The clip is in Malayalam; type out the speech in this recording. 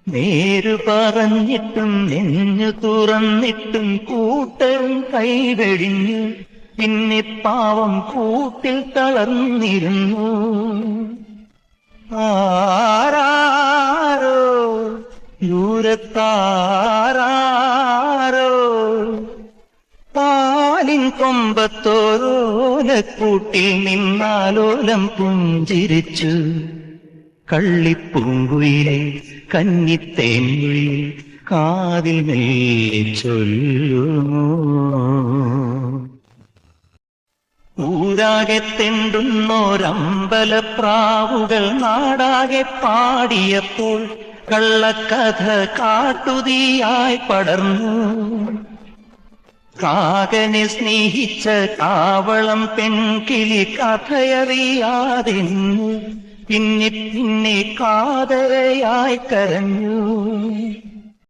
നേരു പറഞ്ഞിട്ടും നെഞ്ഞു തുറന്നിട്ടും കൂട്ടരും കൈവെടിഞ്ഞു. പിന്നെ പാവം കൂട്ടിൽ തളർന്നിരുന്നു. ആരാരോ ദൂരത്താരാരോ പാലിൻ കൊമ്പത്തോരോലക്കൂട്ടിൽ നിന്നാലോലം പുഞ്ചിരിച്ചു. കള്ളിപ്പൂങ്കുയിലെ കന്നിത്തേൻകുയിൽ കാതിൽ മെല്ലെ ചൊല്ലുമോ. ഊരാകെ തെണ്ടുന്നോരമ്പലപ്രാവുകൾ നാടാകെ പാടിയപ്പോൾ കള്ളക്കഥ കാട്ടുതീയായി പടർന്നു. കാകനെ സ്നേഹിച്ച കാവളം പെൺകിളി കഥയറിയാതെന്നു പിന്നെ പിന്നെ കാതരയായി കരഞ്ഞു.